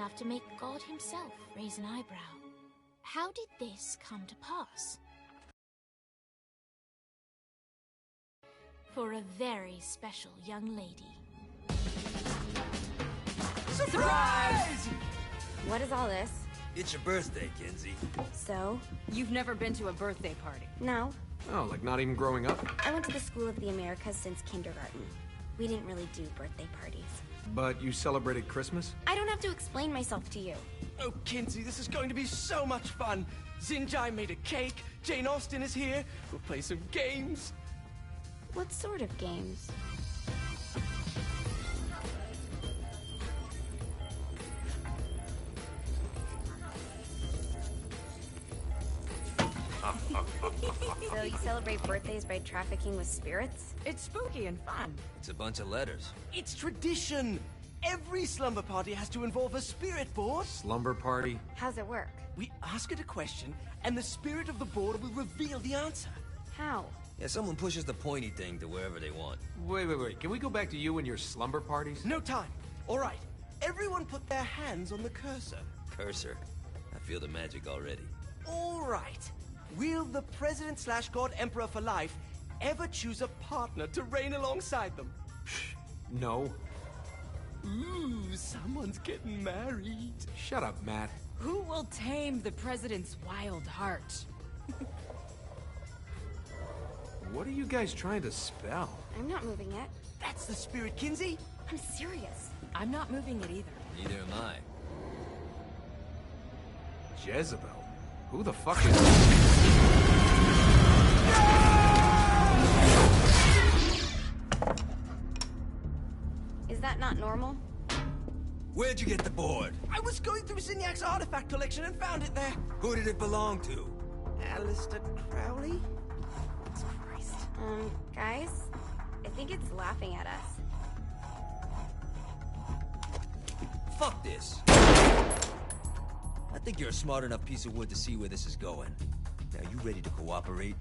enough to make God himself raise an eyebrow. How did this come to pass? For a very special young lady. Surprise! What is all this? It's your birthday, Kinsey. So? You've never been to a birthday party? No. Oh, like not even growing up? I went to the School of the Americas since kindergarten. We didn't really do birthday parties. But you celebrated Christmas? I don't have to explain myself to you. Oh, Kinsey, this is going to be so much fun. Xinjai made a cake, Jane Austen is here, we'll play some games. What sort of games? So you celebrate birthdays by trafficking with spirits? It's spooky and fun. It's a bunch of letters. It's tradition. Every slumber party has to involve a spirit board. Slumber party? How's it work? We ask it a question, and the spirit of the board will reveal the answer. How? Yeah, someone pushes the pointy thing to wherever they want. Wait. Can we go back to you and your slumber parties? No time. All right. Everyone put their hands on the cursor. Cursor. I feel the magic already. All right. Will the President/God Emperor for life ever choose a partner to reign alongside them? No. Ooh, someone's getting married. Shut up, Matt. Who will tame the president's wild heart? What are you guys trying to spell? I'm not moving it. That's the spirit, Kinsey. I'm serious. I'm not moving it either. Neither am I. Jezebel? Who the fuck is... Is that not normal? Where'd you get the board? I was going through Signac's artifact collection and found it there. Who did it belong to? Alistair Crowley? Christ. Guys? I think it's laughing at us. Fuck this. I think you're a smart enough piece of wood to see where this is going. Now, you ready to cooperate?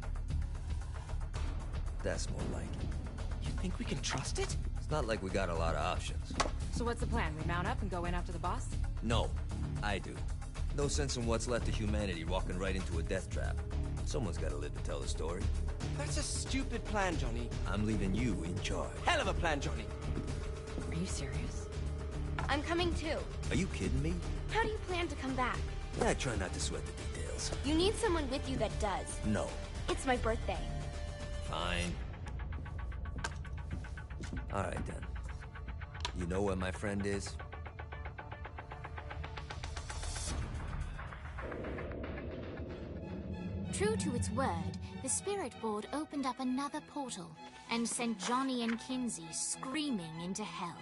That's more like it. You think we can trust it? It's not like we got a lot of options. So what's the plan? We mount up and go in after the boss? No, I do. No sense in what's left of humanity walking right into a death trap. Someone's gotta live to tell the story. That's a stupid plan, Johnny. I'm leaving you in charge. Hell of a plan, Johnny. Are you serious? I'm coming too. Are you kidding me? How do you plan to come back? Yeah, I try not to sweat the details. You need someone with you that does. No. It's my birthday. Fine. Alright then. You know where my friend is? True to its word, the spirit board opened up another portal and sent Johnny and Kinsey screaming into hell.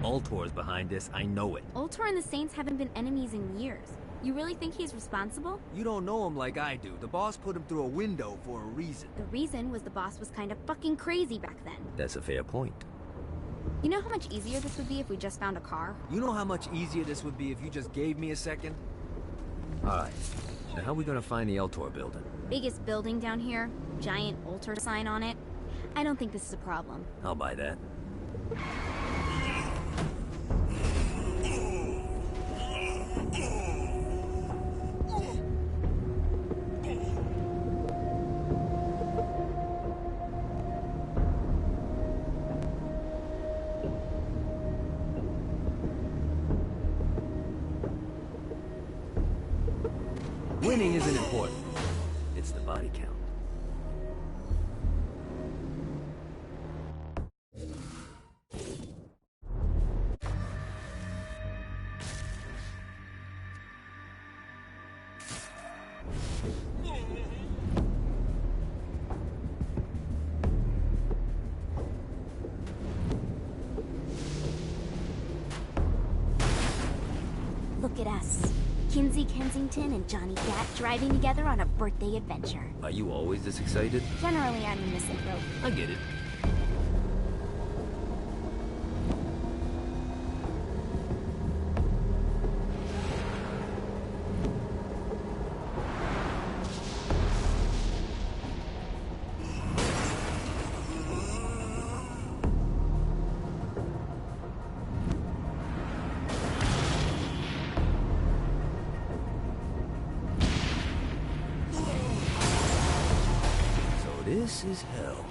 Ultor's behind this, I know it. Ultor and the Saints haven't been enemies in years. You really think he's responsible? You don't know him like I do. The boss put him through a window for a reason. The reason was the boss was kind of fucking crazy back then. That's a fair point. You know how much easier this would be if we just found a car? You know how much easier this would be if you just gave me a second? Alright. Now how are we gonna find the Ultor building? Biggest building down here, giant Ultor sign on it. I don't think this is a problem. I'll buy that. Winning isn't important. It's the body count. Look at us. Kinsey Kensington and Johnny Gat driving together on a birthday adventure. Are you always this excited? Generally, I'm a misanthrope. I get it. This is hell.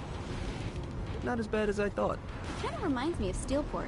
Not as bad as I thought. Kind of reminds me of Steelport.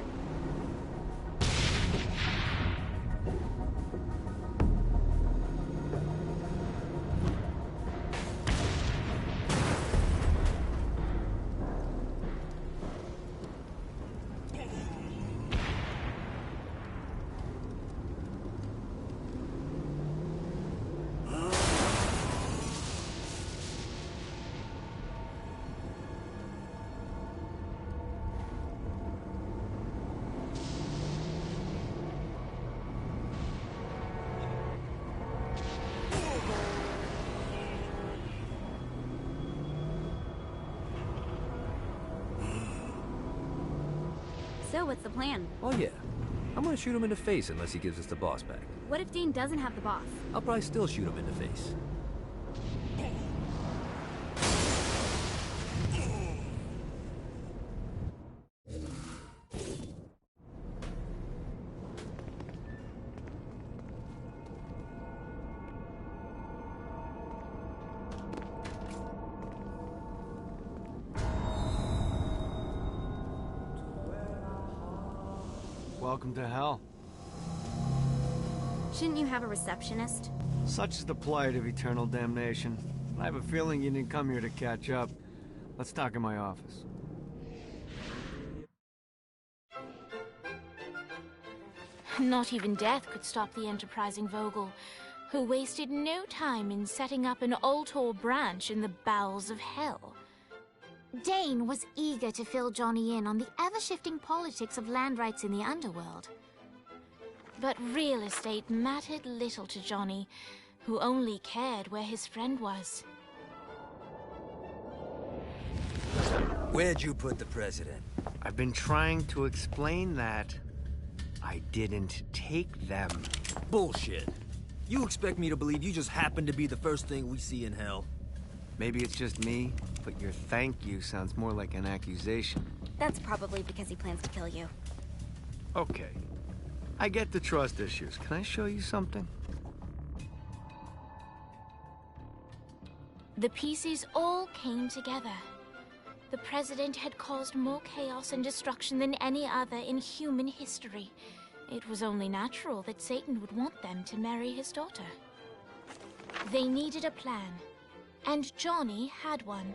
So, what's the plan? Oh yeah. I'm gonna shoot him in the face unless he gives us the boss back. What if Dane doesn't have the boss? I'll probably still shoot him in the face. Welcome to hell. Shouldn't you have a receptionist? Such is the plight of eternal damnation. I have a feeling you didn't come here to catch up. Let's talk in my office. Not even death could stop the enterprising Vogel, who wasted no time in setting up an Ultor branch in the bowels of hell. Dane was eager to fill Johnny in on the ever-shifting politics of land rights in the underworld. But real estate mattered little to Johnny, who only cared where his friend was. Where'd you put the president? I've been trying to explain that. I didn't take them. Bullshit. You expect me to believe you just happened to be the first thing we see in hell? Maybe it's just me, but your thank you sounds more like an accusation. That's probably because he plans to kill you. Okay. I get the trust issues. Can I show you something? The pieces all came together. The president had caused more chaos and destruction than any other in human history. It was only natural that Satan would want them to marry his daughter. They needed a plan, and Johnny had one.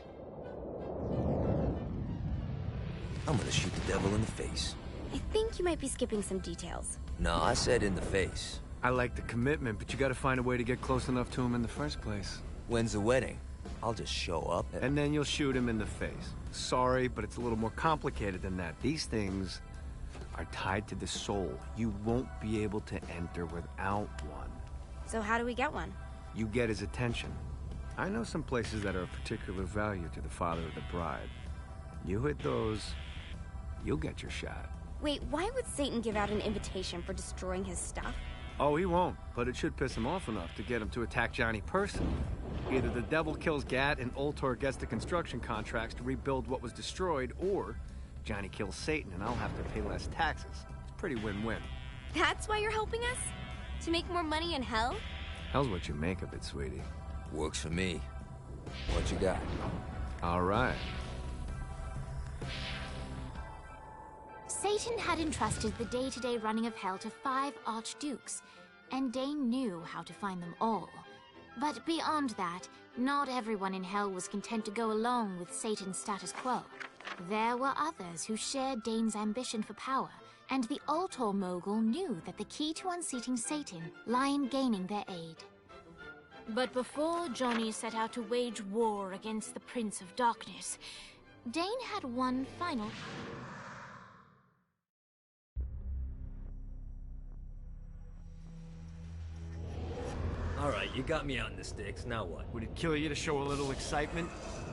I'm gonna shoot the devil in the face. I think you might be skipping some details. No, I said in the face. I like the commitment, but you gotta find a way to get close enough to him in the first place. When's the wedding? I'll just show up And then you'll shoot him in the face. Sorry, but it's a little more complicated than that. These things are tied to the soul. You won't be able to enter without one. So how do we get one? You get his attention. I know some places that are of particular value to the father of the bride. You hit those, you'll get your shot. Wait, why would Satan give out an invitation for destroying his stuff? Oh, he won't, but it should piss him off enough to get him to attack Johnny personally. Either the devil kills Gat and Ultor gets the construction contracts to rebuild what was destroyed, or Johnny kills Satan and I'll have to pay less taxes. It's pretty win-win. That's why you're helping us? To make more money in hell? Hell's what you make of it, sweetie. Works for me. What you got? All right. Satan had entrusted the day-to-day running of hell to 5 archdukes, and Dane knew how to find them all. But beyond that, not everyone in hell was content to go along with Satan's status quo. There were others who shared Dane's ambition for power, and the Ultor mogul knew that the key to unseating Satan lay in gaining their aid. But before Johnny set out to wage war against the Prince of Darkness, Dane had one final... you got me out in the sticks, now what? Would it kill you to show a little excitement?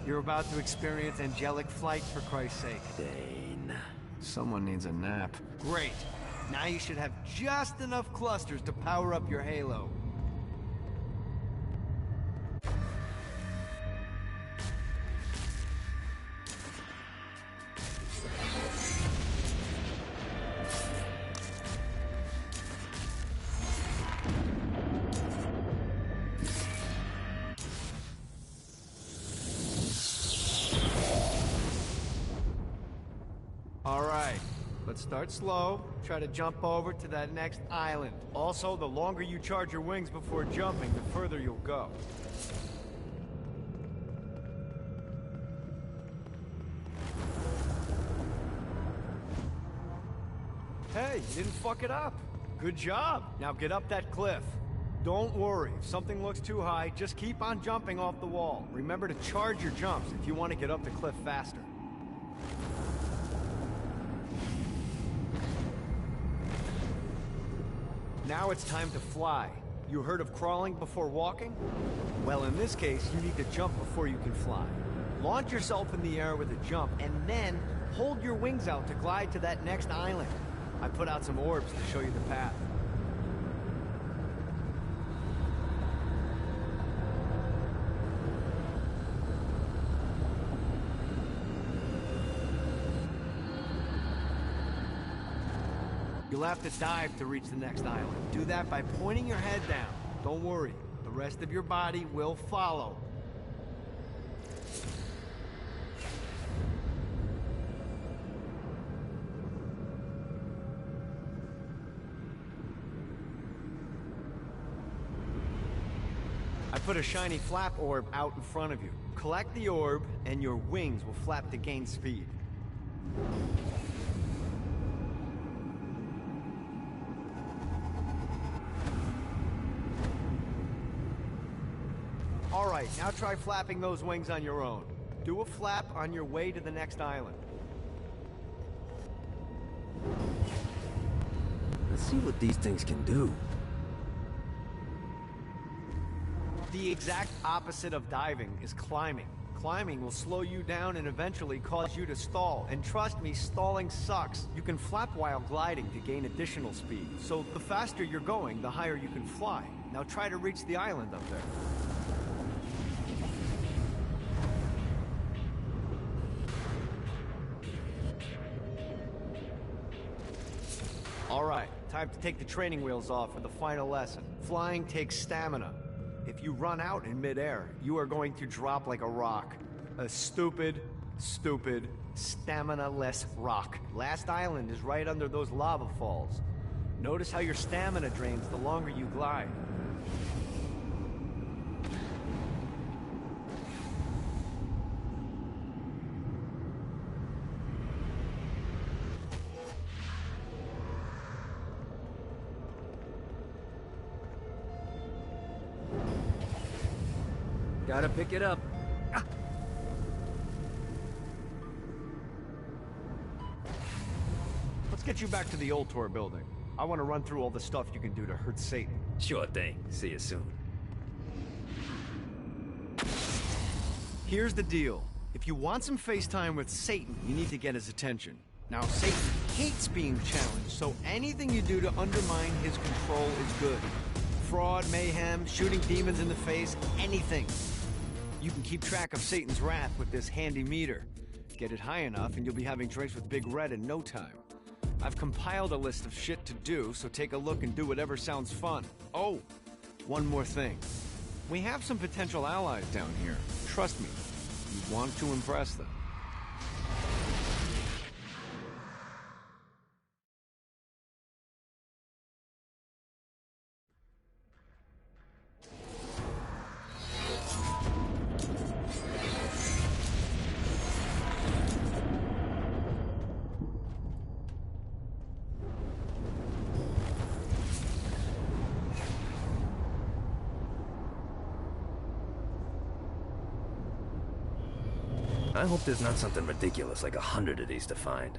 You're about to experience angelic flight, for Christ's sake. Dane. Someone needs a nap. Great. Now you should have just enough clusters to power up your halo. Let's start slow. Try to jump over to that next island. Also, the longer you charge your wings before jumping, the further you'll go. Hey, you didn't fuck it up. Good job. Now get up that cliff. Don't worry. If something looks too high, just keep on jumping off the wall. Remember to charge your jumps if you want to get up the cliff faster. Now it's time to fly. You heard of crawling before walking? Well, in this case, you need to jump before you can fly. Launch yourself in the air with a jump, and then hold your wings out to glide to that next island. I put out some orbs to show you the path. You'll have to dive to reach the next island. Do that by pointing your head down. Don't worry, the rest of your body will follow. I put a shiny flap orb out in front of you. Collect the orb, and your wings will flap to gain speed. Alright, now try flapping those wings on your own. Do a flap on your way to the next island. Let's see what these things can do. The exact opposite of diving is climbing. Climbing will slow you down and eventually cause you to stall. And trust me, stalling sucks. You can flap while gliding to gain additional speed. So the faster you're going, the higher you can fly. Now try to reach the island up there. Alright, time to take the training wheels off for the final lesson. Flying takes stamina. If you run out in midair, you are going to drop like a rock. A stupid, stamina-less rock. Last island is right under those lava falls. Notice how your stamina drains the longer you glide. Gotta pick it up. Ah. Let's get you back to the Ultor building. I want to run through all the stuff you can do to hurt Satan. Sure thing. See you soon. Here's the deal. If you want some FaceTime with Satan, you need to get his attention. Now, Satan hates being challenged, so anything you do to undermine his control is good. Fraud, mayhem, shooting demons in the face, anything. You can keep track of Satan's wrath with this handy meter. Get it high enough and you'll be having drinks with Big Red in no time. I've compiled a list of shit to do, so take a look and do whatever sounds fun. Oh, one more thing. We have some potential allies down here. Trust me, you want to impress them. I hope there's not something ridiculous like 100 of these to find.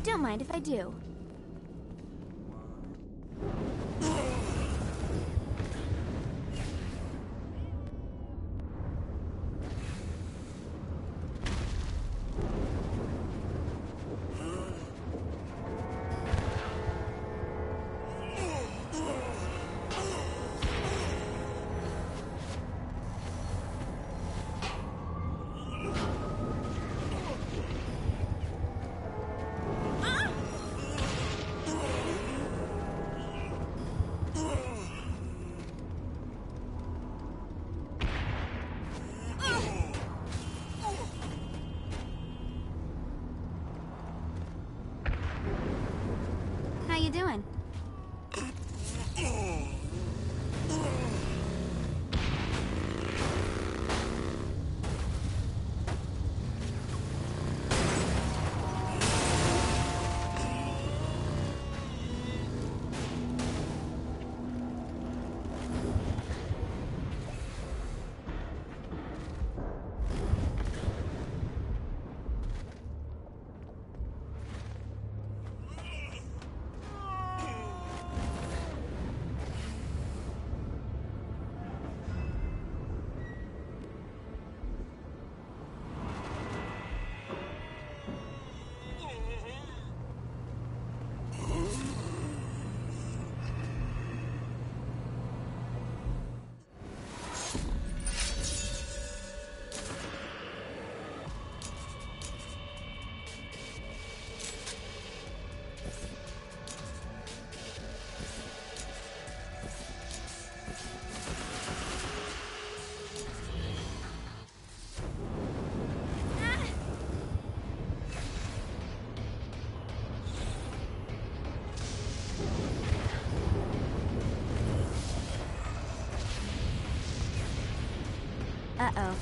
Don't mind if I do. How you doing? Uh-oh.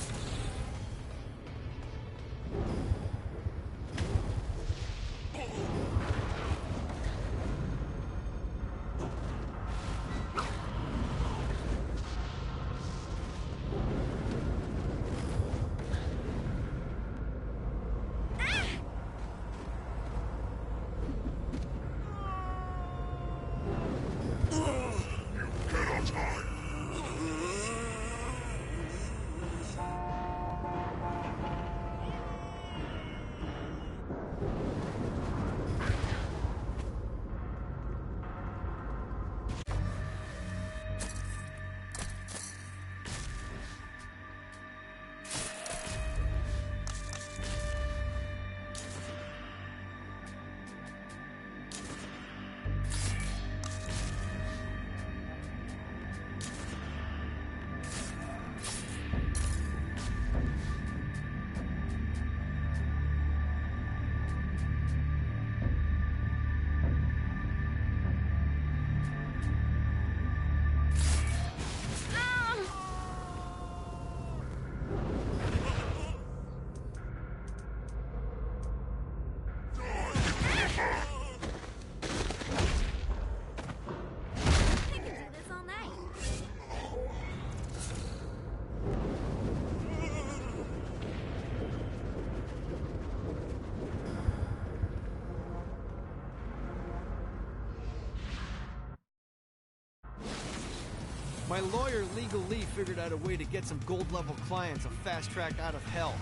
My lawyer, Legal Lee, figured out a way to get some gold-level clients a fast track out of hell.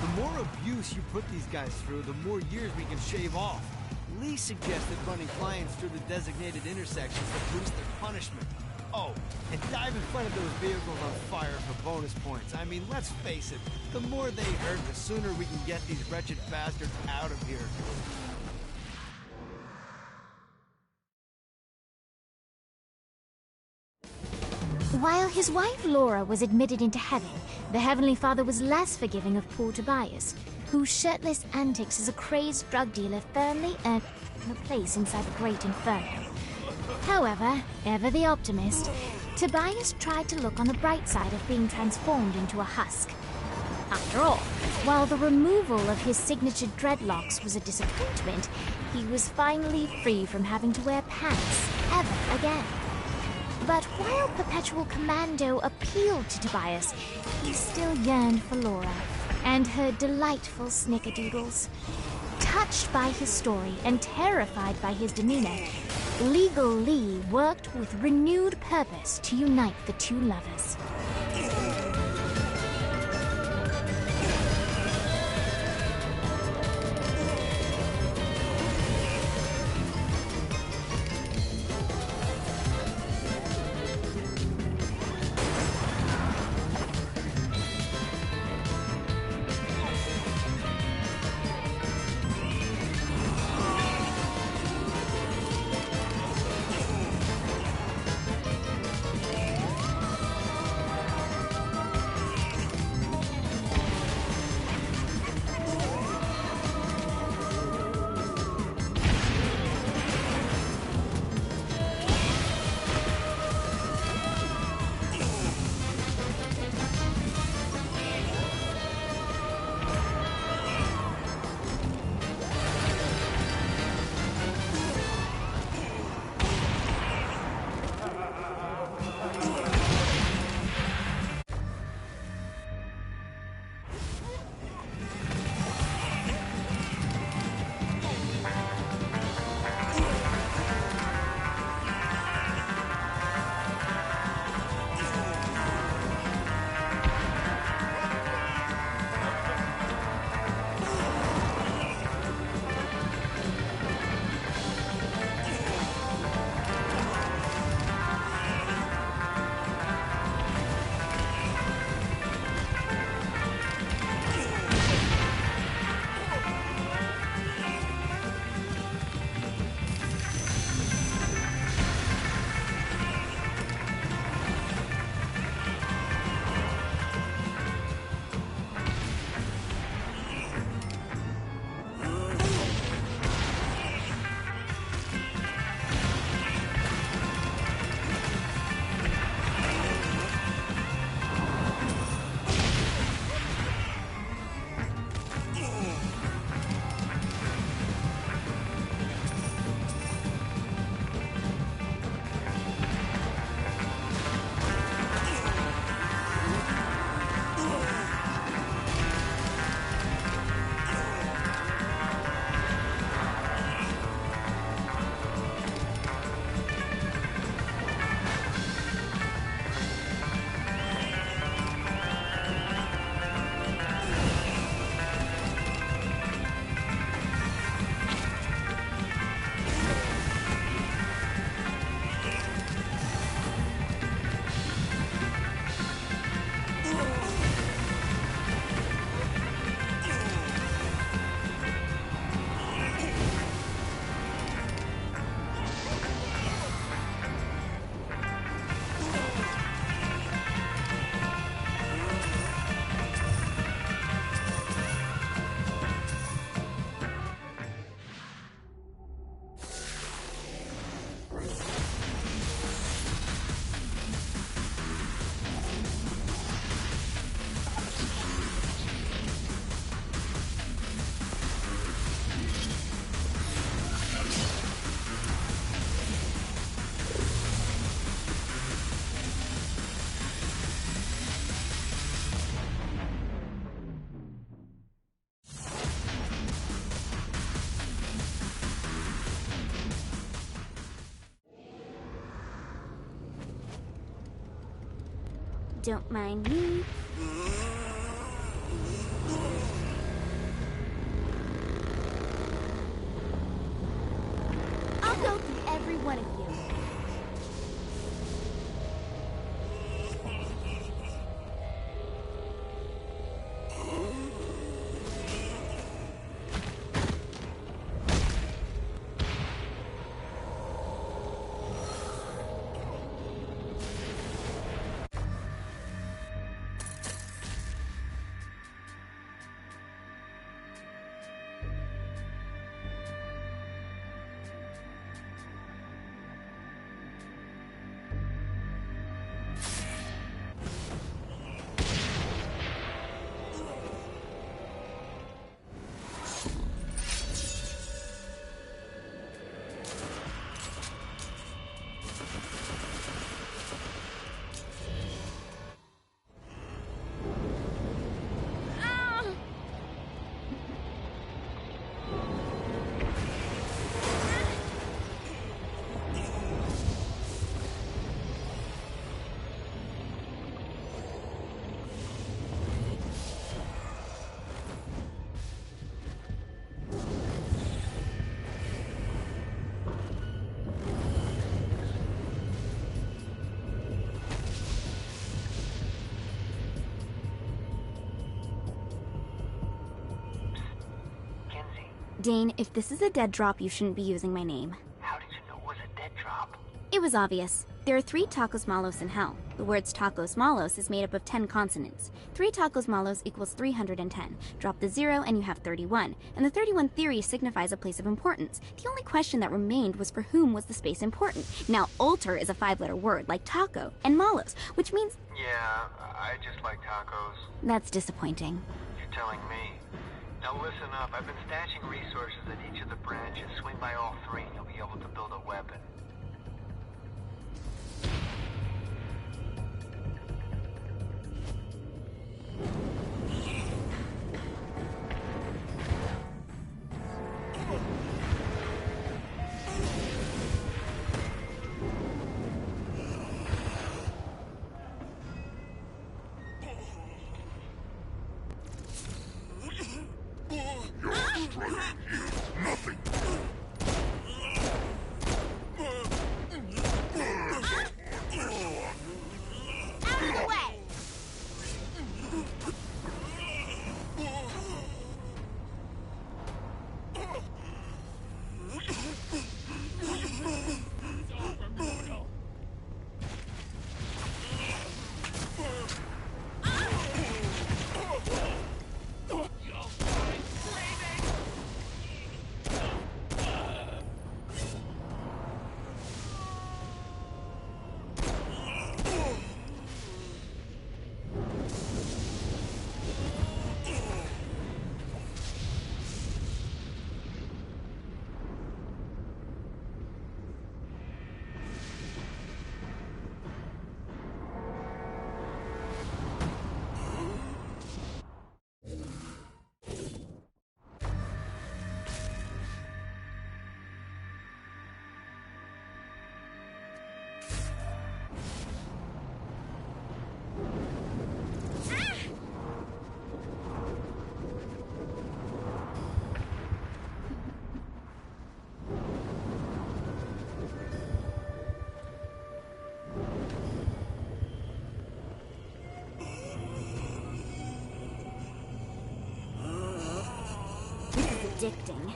The more abuse you put these guys through, the more years we can shave off. Lee suggested running clients through the designated intersections to boost their punishment. Oh, and dive in front of those vehicles on fire for bonus points. I mean, let's face it, the more they hurt, the sooner we can get these wretched bastards out of here. While his wife Laura was admitted into heaven, the Heavenly Father was less forgiving of poor Tobias, whose shirtless antics as a crazed drug dealer firmly earned him a place inside the Great Inferno. However, ever the optimist, Tobias tried to look on the bright side of being transformed into a husk. After all, while the removal of his signature dreadlocks was a disappointment, he was finally free from having to wear pants ever again. But while Perpetual Commando appealed to Tobias, he still yearned for Laura and her delightful snickerdoodles. Touched by his story and terrified by his demeanor, Legal Lee worked with renewed purpose to unite the two lovers. Don't mind me. I'll go through every one of you. Dane, if this is a dead drop, you shouldn't be using my name. How did you know it was a dead drop? It was obvious. There are 3 tacos malos in hell. The words tacos malos is made up of 10 consonants. 3 tacos malos equals 310. Drop the 0 and you have 31. And the 31 theory signifies a place of importance. The only question that remained was for whom was the space important. Now, alter is a 5-letter word, like taco, and malos, which means... Yeah, I just like tacos. That's disappointing. You're telling me. Now listen up, I've been stashing resources at each of the branches. Swing by all 3 and you'll be able to build a weapon. Addicting.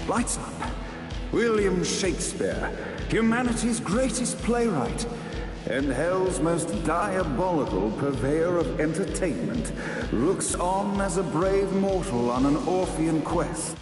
Lights up. William Shakespeare, humanity's greatest playwright, and hell's most diabolical purveyor of entertainment, looks on as a brave mortal on an Orphean quest.